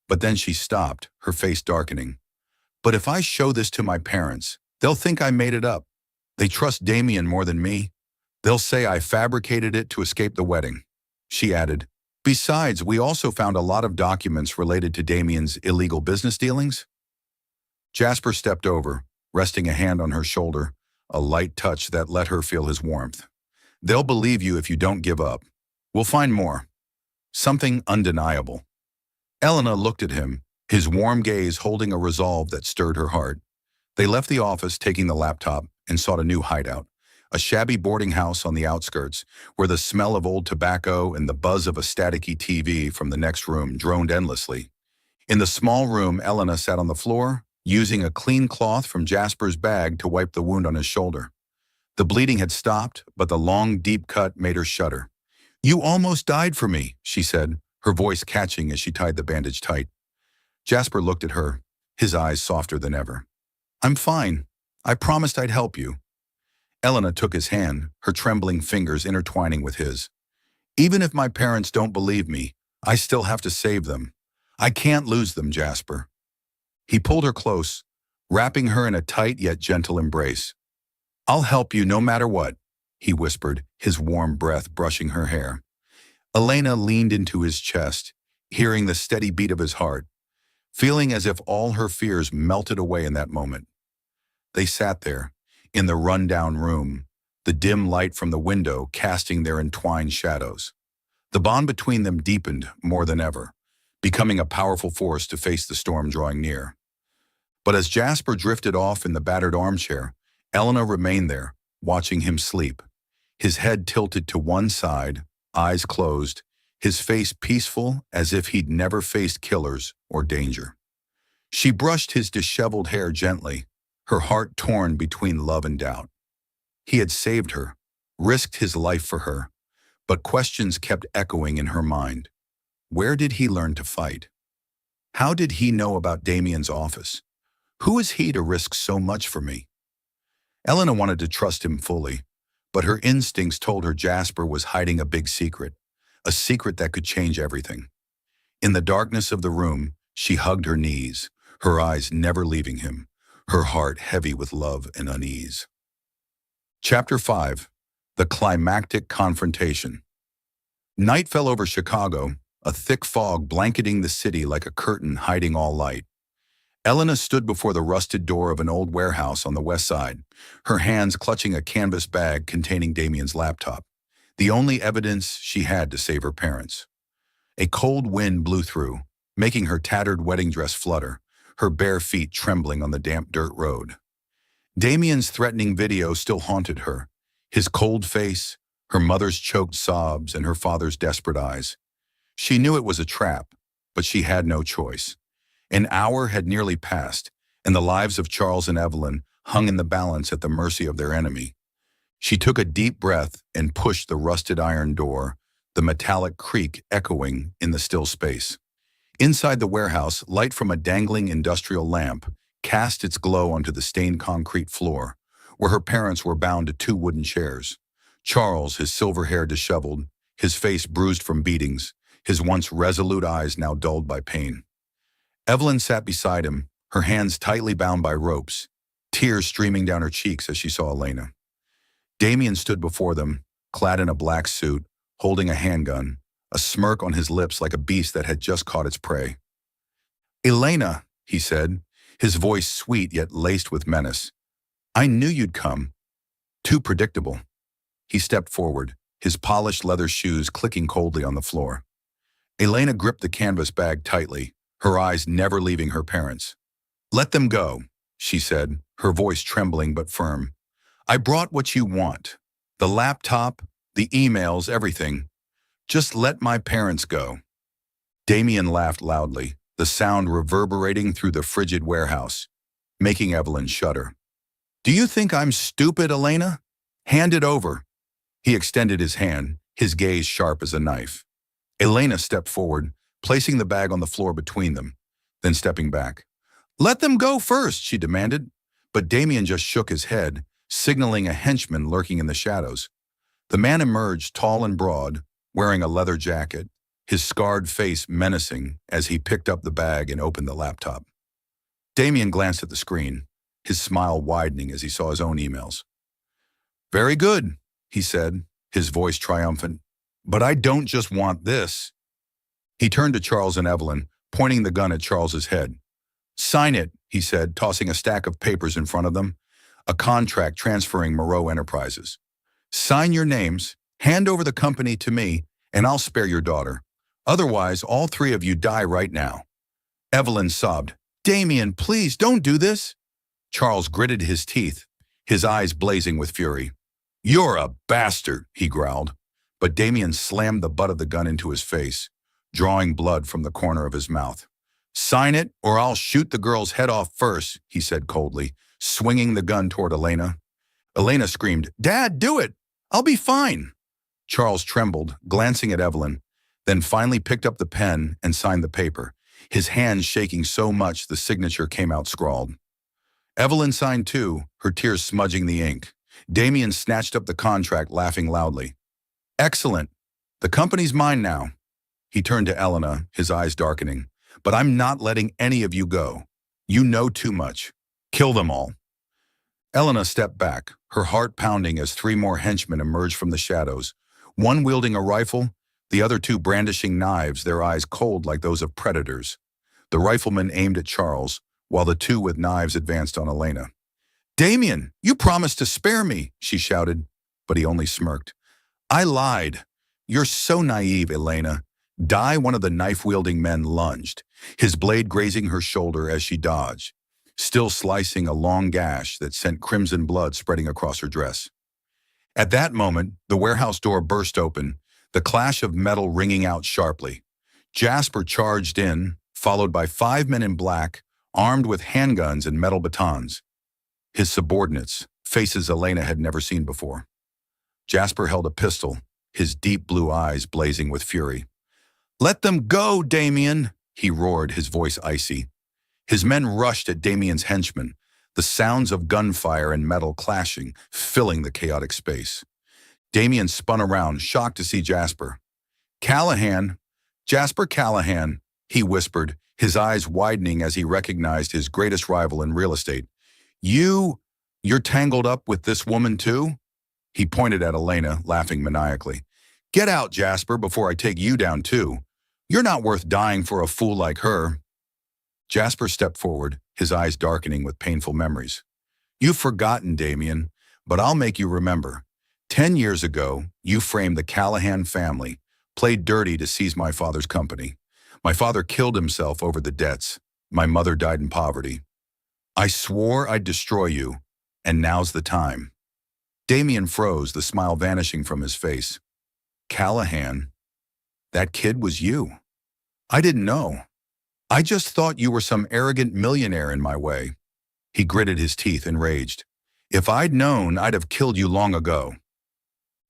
[SPEAKER 1] But then she stopped, her face darkening. But if I show this to my parents, they'll think I made it up. They trust Damien more than me. They'll say I fabricated it to escape the wedding. She added, besides, we also found a lot of documents related to Damien's illegal business dealings. Jasper stepped over, resting a hand on her shoulder, a light touch that let her feel his warmth. They'll believe you if you don't give up. We'll find more. Something undeniable. Elena looked at him, his warm gaze holding a resolve that stirred her heart. They left the office, taking the laptop, and sought a new hideout, a shabby boarding house on the outskirts, where the smell of old tobacco and the buzz of a staticky TV from the next room droned endlessly. In the small room, Elena sat on the floor, using a clean cloth from Jasper's bag to wipe the wound on his shoulder. The bleeding had stopped, but the long, deep cut made her shudder. You almost died for me, she said, her voice catching as she tied the bandage tight. Jasper looked at her, his eyes softer than ever. I'm fine. I promised I'd help you. Elena took his hand, her trembling fingers intertwining with his. Even if my parents don't believe me, I still have to save them. I can't lose them, Jasper. He pulled her close, wrapping her in a tight yet gentle embrace. I'll help you no matter what, he whispered, his warm breath brushing her hair. Elena leaned into his chest, hearing the steady beat of his heart, feeling as if all her fears melted away in that moment. They sat there, in the run-down room, the dim light from the window casting their entwined shadows. The bond between them deepened more than ever, becoming a powerful force to face the storm drawing near. But as Jasper drifted off in the battered armchair, Elena remained there, watching him sleep, his head tilted to one side, eyes closed, his face peaceful as if he'd never faced killers or danger. She brushed his disheveled hair gently, her heart torn between love and doubt. He had saved her, risked his life for her, but questions kept echoing in her mind. Where did he learn to fight? How did he know about Damien's office? Who is he to risk so much for me? Elena wanted to trust him fully, but her instincts told her Jasper was hiding a big secret, a secret that could change everything. In the darkness of the room, she hugged her knees, her eyes never leaving him, her heart heavy with love and unease. Chapter 5. The Climactic Confrontation. Night fell over Chicago, a thick fog blanketing the city like a curtain hiding all light. Elena stood before the rusted door of an old warehouse on the west side, her hands clutching a canvas bag containing Damien's laptop, the only evidence she had to save her parents. A cold wind blew through, making her tattered wedding dress flutter, her bare feet trembling on the damp dirt road. Damien's threatening video still haunted her, his cold face, her mother's choked sobs, and her father's desperate eyes. She knew it was a trap, but she had no choice. An hour had nearly passed, and the lives of Charles and Evelyn hung in the balance at the mercy of their enemy. She took a deep breath and pushed the rusted iron door, the metallic creak echoing in the still space. Inside the warehouse, light from a dangling industrial lamp cast its glow onto the stained concrete floor, where her parents were bound to two wooden chairs. Charles, his silver hair disheveled, his face bruised from beatings, his once resolute eyes now dulled by pain. Evelyn sat beside him, her hands tightly bound by ropes, tears streaming down her cheeks as she saw Elena. Damien stood before them, clad in a black suit, holding a handgun, a smirk on his lips like a beast that had just caught its prey. "Elena," he said, his voice sweet yet laced with menace. "I knew you'd come. Too predictable." He stepped forward, his polished leather shoes clicking coldly on the floor. Elena gripped the canvas bag tightly, her eyes never leaving her parents. "Let them go," she said, her voice trembling but firm. "I brought what you want. The laptop, the emails, everything. Just let my parents go." Damien laughed loudly, the sound reverberating through the frigid warehouse, making Evelyn shudder. "Do you think I'm stupid, Elena? Hand it over." He extended his hand, his gaze sharp as a knife. Elena stepped forward, placing the bag on the floor between them, then stepping back. "Let them go first," she demanded, but Damien just shook his head, signaling a henchman lurking in the shadows. The man emerged tall and broad, wearing a leather jacket, his scarred face menacing as he picked up the bag and opened the laptop. Damien glanced at the screen, his smile widening as he saw his own emails. "Very good," he said, his voice triumphant. "But I don't just want this." He turned to Charles and Evelyn, pointing the gun at Charles's head. "Sign it," he said, tossing a stack of papers in front of them, a contract transferring Moreau Enterprises. "Sign your names, hand over the company to me, and I'll spare your daughter. Otherwise, all three of you die right now." Evelyn sobbed, "Damien, please, don't do this." Charles gritted his teeth, his eyes blazing with fury. "You're a bastard," he growled, but Damien slammed the butt of the gun into his face, drawing blood from the corner of his mouth. "Sign it, or I'll shoot the girl's head off first," he said coldly, swinging the gun toward Elena. Elena screamed, "Dad, do it! I'll be fine." Charles trembled, glancing at Evelyn, then finally picked up the pen and signed the paper, his hands shaking so much the signature came out scrawled. Evelyn signed too, her tears smudging the ink. Damien snatched up the contract, laughing loudly. "Excellent. The company's mine now." He turned to Elena, his eyes darkening. "But I'm not letting any of you go. You know too much. Kill them all." Elena stepped back, her heart pounding as three more henchmen emerged from the shadows, one wielding a rifle, the other two brandishing knives, their eyes cold like those of predators. The rifleman aimed at Charles, while the two with knives advanced on Elena. "Damien, you promised to spare me," she shouted, but he only smirked. "I lied. You're so naive, Elena." Die, one of the knife-wielding men lunged, his blade grazing her shoulder as she dodged, still slicing a long gash that sent crimson blood spreading across her dress. At that moment, the warehouse door burst open, the clash of metal ringing out sharply. Jasper charged in, followed by 5 men in black, armed with handguns and metal batons. His subordinates, faces Elena had never seen before. Jasper held a pistol, his deep blue eyes blazing with fury. "Let them go, Damien!" he roared, his voice icy. His men rushed at Damien's henchmen, the sounds of gunfire and metal clashing, filling the chaotic space. Damien spun around, shocked to see Jasper. "Callahan! Jasper Callahan!" he whispered, his eyes widening as he recognized his greatest rival in real estate. You're tangled up with this woman too?" He pointed at Elena, laughing maniacally. "Get out, Jasper, before I take you down too. You're not worth dying for a fool like her." Jasper stepped forward, his eyes darkening with painful memories. "You've forgotten, Damien, but I'll make you remember. 10 years ago, you framed the Callahan family, played dirty to seize my father's company. My father killed himself over the debts. My mother died in poverty. I swore I'd destroy you, and now's the time." Damien froze, the smile vanishing from his face. "Callahan? That kid was you. I didn't know. I just thought you were some arrogant millionaire in my way." He gritted his teeth, enraged. "If I'd known, I'd have killed you long ago."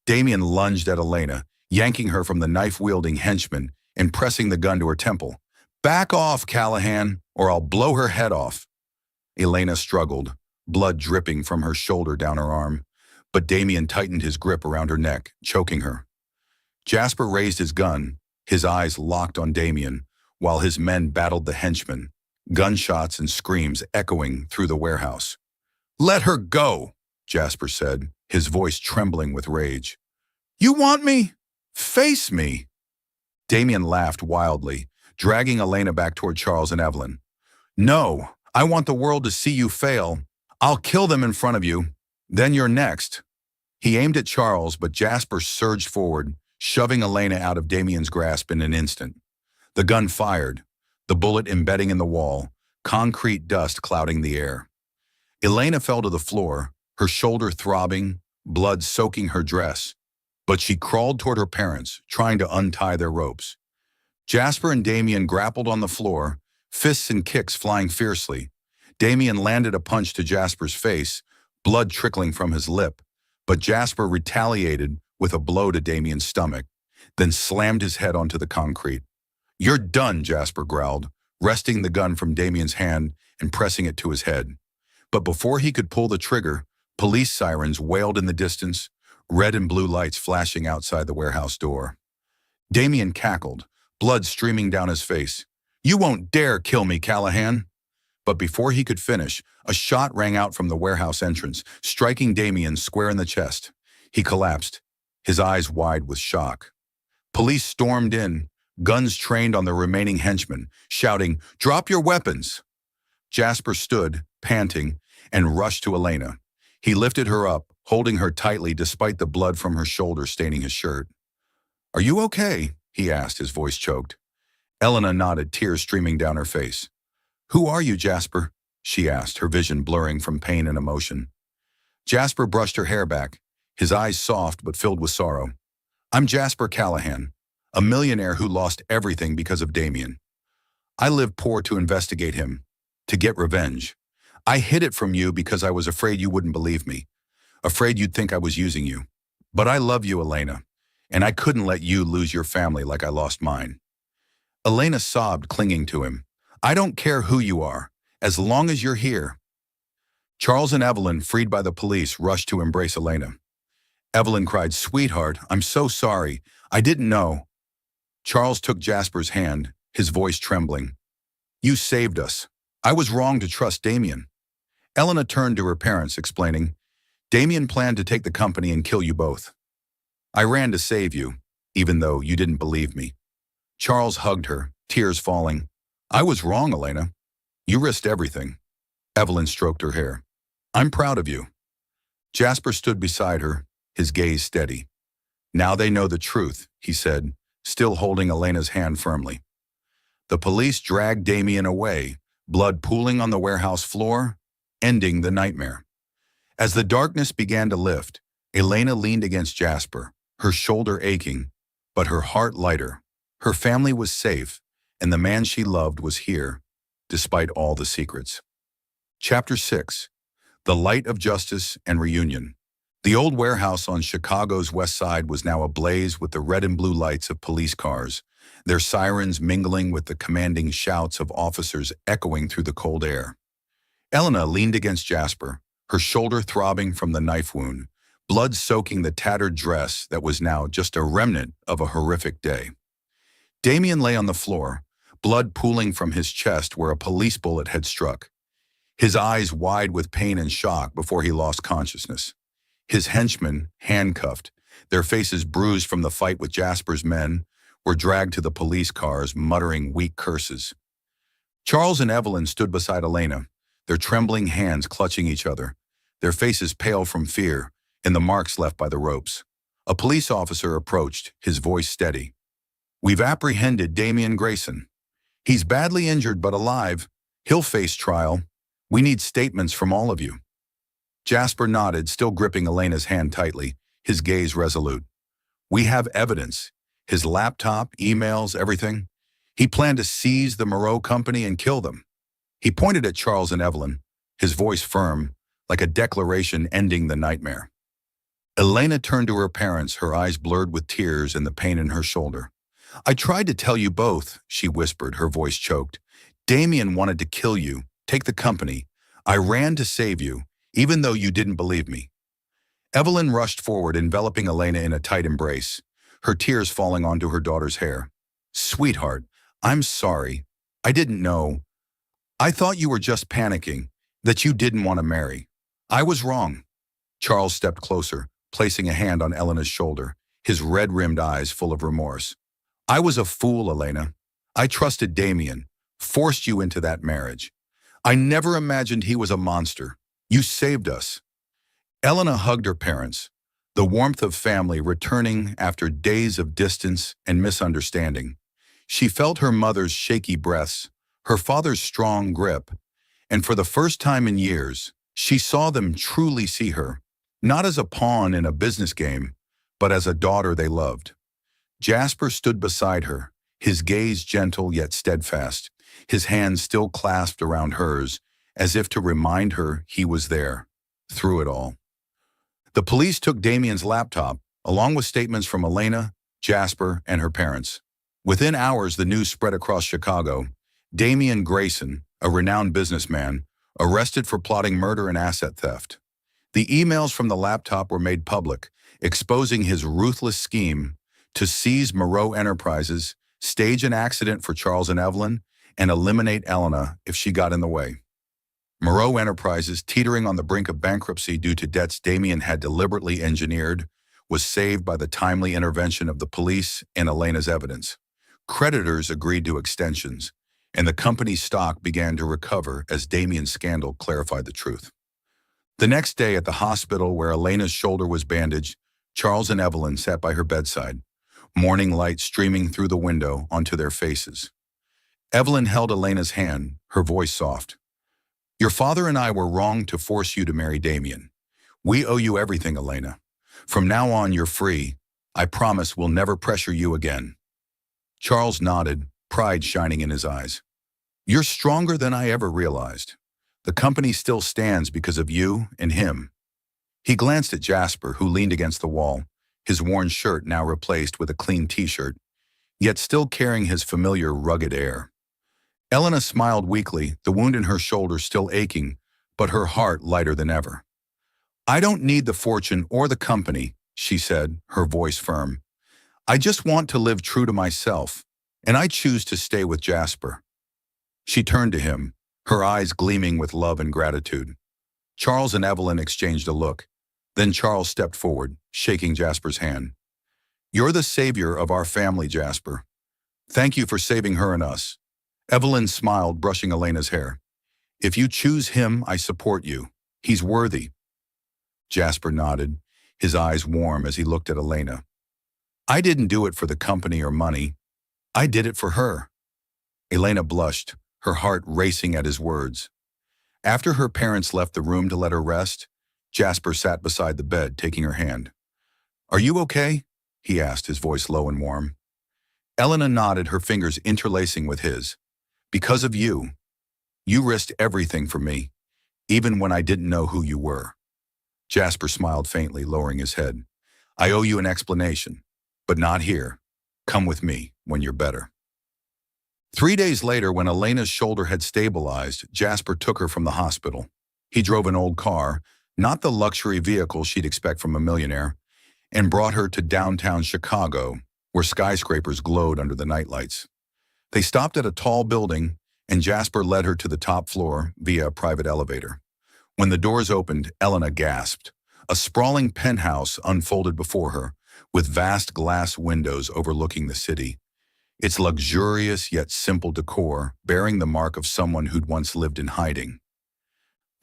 [SPEAKER 1] Damien lunged at Elena, yanking her from the knife-wielding henchman and pressing the gun to her temple. "Back off, Callahan, or I'll blow her head off." Elena struggled, blood dripping from her shoulder down her arm, but Damien tightened his grip around her neck, choking her. Jasper raised his gun, his eyes locked on Damien, while his men battled the henchmen, gunshots and screams echoing through the warehouse. "Let her go," Jasper said, his voice trembling with rage. "You want me? Face me." Damien laughed wildly, dragging Elena back toward Charles and Evelyn. "No, I want the world to see you fail. I'll kill them in front of you. Then you're next." He aimed at Charles, but Jasper surged forward, shoving Elena out of Damien's grasp in an instant. The gun fired, the bullet embedding in the wall, concrete dust clouding the air. Elena fell to the floor, her shoulder throbbing, blood soaking her dress. But she crawled toward her parents, trying to untie their ropes. Jasper and Damien grappled on the floor, fists and kicks flying fiercely. Damien landed a punch to Jasper's face, blood trickling from his lip, but Jasper retaliated with a blow to Damien's stomach, then slammed his head onto the concrete. "You're done," Jasper growled, wresting the gun from Damien's hand and pressing it to his head. But before he could pull the trigger, police sirens wailed in the distance, red and blue lights flashing outside the warehouse door. Damien cackled, blood streaming down his face. "You won't dare kill me, Callahan." But before he could finish, a shot rang out from the warehouse entrance, striking Damien square in the chest. He collapsed, his eyes wide with shock. Police stormed in, guns trained on the remaining henchmen, shouting, "Drop your weapons!" Jasper stood, panting, and rushed to Elena. He lifted her up, holding her tightly despite the blood from her shoulder staining his shirt. "Are you okay?" he asked, his voice choked. Elena nodded, tears streaming down her face. "Who are you, Jasper?" she asked, her vision blurring from pain and emotion. Jasper brushed her hair back, his eyes soft but filled with sorrow. "I'm Jasper Callahan, a millionaire who lost everything because of Damien. I lived poor to investigate him, to get revenge. I hid it from you because I was afraid you wouldn't believe me, afraid you'd think I was using you. But I love you, Elena, and I couldn't let you lose your family like I lost mine." Elena sobbed, clinging to him. "I don't care who you are, as long as you're here." Charles and Evelyn, freed by the police, rushed to embrace Elena. Evelyn cried, "Sweetheart, I'm so sorry. I didn't know." Charles took Jasper's hand, his voice trembling. "You saved us. I was wrong to trust Damien." Elena turned to her parents, explaining, "Damien planned to take the company and kill you both. I ran to save you, even though you didn't believe me." Charles hugged her, tears falling. "I was wrong, Elena. You risked everything." Evelyn stroked her hair. "I'm proud of you." Jasper stood beside her, his gaze steady. "Now they know the truth," he said, still holding Elena's hand firmly. The police dragged Damien away, blood pooling on the warehouse floor, ending the nightmare. As the darkness began to lift, Elena leaned against Jasper, her shoulder aching, but her heart lighter. Her family was safe, and the man she loved was here, despite all the secrets. Chapter 6. The Light of Justice and Reunion. The old warehouse on Chicago's west side was now ablaze with the red and blue lights of police cars, their sirens mingling with the commanding shouts of officers echoing through the cold air. Elena leaned against Jasper, her shoulder throbbing from the knife wound, blood soaking the tattered dress that was now just a remnant of a horrific day. Damien lay on the floor, blood pooling from his chest where a police bullet had struck, his eyes wide with pain and shock before he lost consciousness. His henchmen, handcuffed, their faces bruised from the fight with Jasper's men, were dragged to the police cars, muttering weak curses. Charles and Evelyn stood beside Elena, their trembling hands clutching each other, their faces pale from fear and the marks left by the ropes. A police officer approached, his voice steady. "We've apprehended Damien Grayson. He's badly injured but alive. He'll face trial. We need statements from all of you." Jasper nodded, still gripping Elena's hand tightly, his gaze resolute. "We have evidence. His laptop, emails, everything. He planned to seize the Moreau company and kill them." He pointed at Charles and Evelyn, his voice firm, like a declaration ending the nightmare. Elena turned to her parents, her eyes blurred with tears and the pain in her shoulder. "I tried to tell you both," she whispered, her voice choked. "Damien wanted to kill you, take the company. I ran to save you, even though you didn't believe me." Evelyn rushed forward, enveloping Elena in a tight embrace, her tears falling onto her daughter's hair. "Sweetheart, I'm sorry. I didn't know." I thought you were just panicking, that you didn't want to marry. I was wrong. Charles stepped closer, placing a hand on Elena's shoulder, his red-rimmed eyes full of remorse. I was a fool, Elena. I trusted Damien, forced you into that marriage. I never imagined he was a monster. You saved us. Elena hugged her parents, the warmth of family returning after days of distance and misunderstanding. She felt her mother's shaky breaths, her father's strong grip, and for the first time in years, she saw them truly see her, not as a pawn in a business game, but as a daughter they loved. Jasper stood beside her, his gaze gentle yet steadfast, his hands still clasped around hers, as if to remind her he was there, through it all. The police took Damien's laptop, along with statements from Elena, Jasper, and her parents. Within hours, the news spread across Chicago. Damien Grayson, a renowned businessman, arrested for plotting murder and asset theft. The emails from the laptop were made public, exposing his ruthless scheme to seize Moreau Enterprises, stage an accident for Charles and Evelyn, and eliminate Elena if she got in the way. Moreau Enterprises, teetering on the brink of bankruptcy due to debts Damien had deliberately engineered, was saved by the timely intervention of the police and Elena's evidence. Creditors agreed to extensions, and the company's stock began to recover as Damien's scandal clarified the truth. The next day at the hospital where Elena's shoulder was bandaged, Charles and Evelyn sat by her bedside, morning light streaming through the window onto their faces. Evelyn held Elena's hand, her voice soft. Your father and I were wrong to force you to marry Damien. We owe you everything, Elena. From now on, you're free. I promise we'll never pressure you again. Charles nodded, pride shining in his eyes. You're stronger than I ever realized. The company still stands because of you and him. He glanced at Jasper, who leaned against the wall, his worn shirt now replaced with a clean t-shirt, yet still carrying his familiar rugged air. Elena smiled weakly, the wound in her shoulder still aching, but her heart lighter than ever. I don't need the fortune or the company, she said, her voice firm. I just want to live true to myself, and I choose to stay with Jasper. She turned to him, her eyes gleaming with love and gratitude. Charles and Evelyn exchanged a look. Then Charles stepped forward, shaking Jasper's hand. You're the savior of our family, Jasper. Thank you for saving her and us. Evelyn smiled, brushing Elena's hair. If you choose him, I support you. He's worthy. Jasper nodded, his eyes warm as he looked at Elena. I didn't do it for the company or money. I did it for her. Elena blushed, her heart racing at his words. After her parents left the room to let her rest, Jasper sat beside the bed, taking her hand. Are you okay? He asked, his voice low and warm. Elena nodded, her fingers interlacing with his. Because of you. You risked everything for me, even when I didn't know who you were. Jasper smiled faintly, lowering his head. I owe you an explanation, but not here. Come with me when you're better. 3 days later, when Elena's shoulder had stabilized, Jasper took her from the hospital. He drove an old car, not the luxury vehicle she'd expect from a millionaire, and brought her to downtown Chicago, where skyscrapers glowed under the nightlights. They stopped at a tall building, and Jasper led her to the top floor via a private elevator. When the doors opened, Elena gasped. A sprawling penthouse unfolded before her, with vast glass windows overlooking the city. Its luxurious yet simple decor bearing the mark of someone who'd once lived in hiding.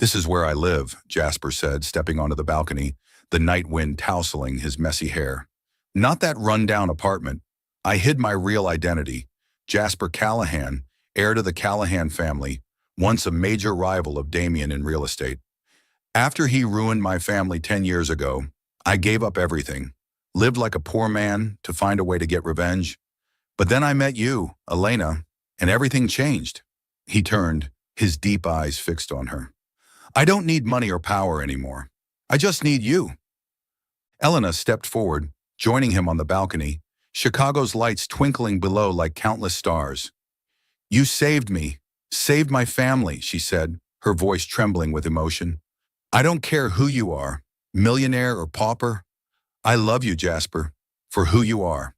[SPEAKER 1] This is where I live, Jasper said, stepping onto the balcony, the night wind tousling his messy hair. Not that run-down apartment. I hid my real identity. Jasper Callahan, heir to the Callahan family, once a major rival of Damien in real estate. After he ruined my family 10 years ago, I gave up everything, lived like a poor man to find a way to get revenge. But then I met you, Elena, and everything changed. He turned, his deep eyes fixed on her. I don't need money or power anymore. I just need you. Elena stepped forward, joining him on the balcony, Chicago's lights twinkling below like countless stars. You saved me, saved my family, she said, her voice trembling with emotion. I don't care who you are, millionaire or pauper. I love you, Jasper, for who you are.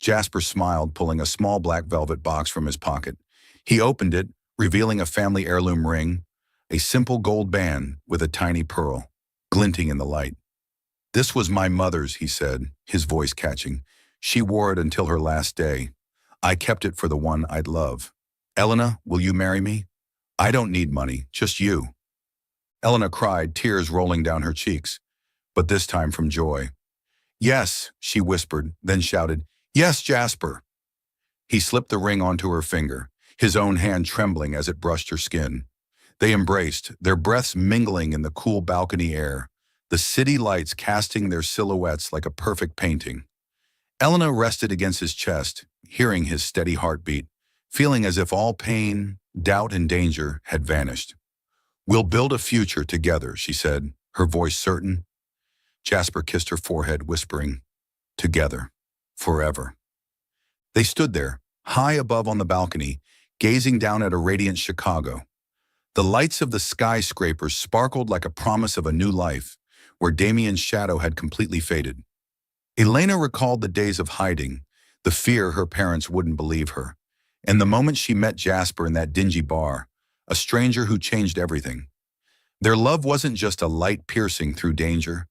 [SPEAKER 1] Jasper smiled, pulling a small black velvet box from his pocket. He opened it, revealing a family heirloom ring, a simple gold band with a tiny pearl, glinting in the light. "This was my mother's," he said, his voice catching. "She wore it until her last day. I kept it for the one I'd love. Elena, will you marry me? I don't need money, just you." Elena cried, tears rolling down her cheeks, but this time from joy. "Yes," she whispered, then shouted, "Yes, Jasper." He slipped the ring onto her finger, his own hand trembling as it brushed her skin. They embraced, their breaths mingling in the cool balcony air, the city lights casting their silhouettes like a perfect painting. Elena rested against his chest, hearing his steady heartbeat, feeling as if all pain, doubt, and danger had vanished. "We'll build a future together," she said, her voice certain. Jasper kissed her forehead, whispering, "Together, forever." They stood there, high above on the balcony, gazing down at a radiant Chicago. The lights of the skyscrapers sparkled like a promise of a new life, where Damien's shadow had completely faded. Elena recalled the days of hiding, the fear her parents wouldn't believe her, and the moment she met Jasper in that dingy bar, a stranger who changed everything. Their love wasn't just a light piercing through danger,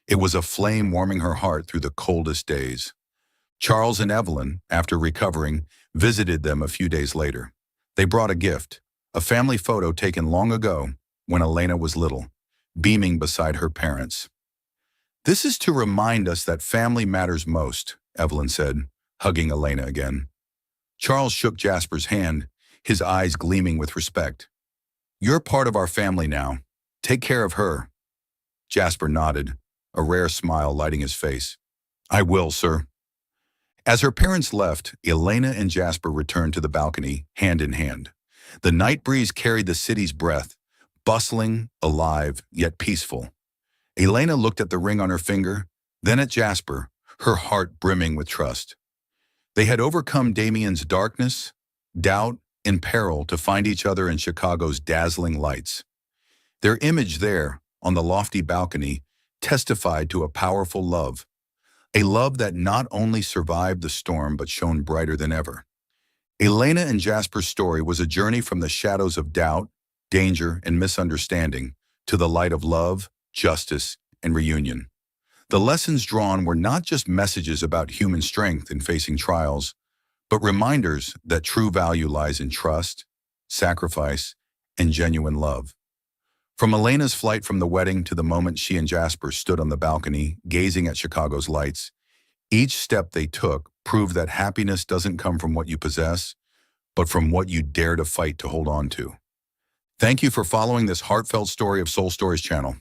[SPEAKER 1] it was a flame warming her heart through the coldest days. Charles and Evelyn, after recovering, visited them a few days later. They brought a gift, a family photo taken long ago when Elena was little, beaming beside her parents. "This is to remind us that family matters most," Evelyn said, hugging Elena again. Charles shook Jasper's hand, his eyes gleaming with respect. "You're part of our family now. Take care of her." Jasper nodded, a rare smile lighting his face. "I will, sir." As her parents left, Elena and Jasper returned to the balcony, hand in hand. The night breeze carried the city's breath, bustling, alive, yet peaceful. Elena looked at the ring on her finger, then at Jasper, her heart brimming with trust. They had overcome Damien's darkness, doubt, and peril to find each other in Chicago's dazzling lights. Their image there, on the lofty balcony, testified to a powerful love, a love that not only survived the storm but shone brighter than ever. Elena and Jasper's story was a journey from the shadows of doubt, danger, and misunderstanding to the light of love, justice, and reunion. The lessons drawn were not just messages about human strength in facing trials, but reminders that true value lies in trust, sacrifice, and genuine love. From Elena's flight from the wedding to the moment she and Jasper stood on the balcony, gazing at Chicago's lights, each step they took proved that happiness doesn't come from what you possess, but from what you dare to fight to hold on to. Thank you for following this heartfelt story of Soul Stories channel.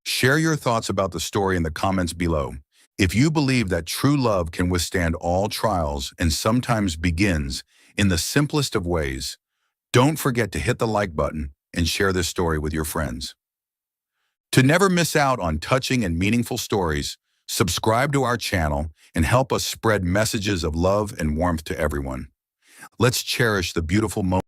[SPEAKER 1] Share your thoughts about the story in the comments below. If you believe that true love can withstand all trials and sometimes begins in the simplest of ways, don't forget to hit the like button and share this story with your friends. To never miss out on touching and meaningful stories, subscribe to our channel and help us spread messages of love and warmth to everyone. Let's cherish the beautiful moments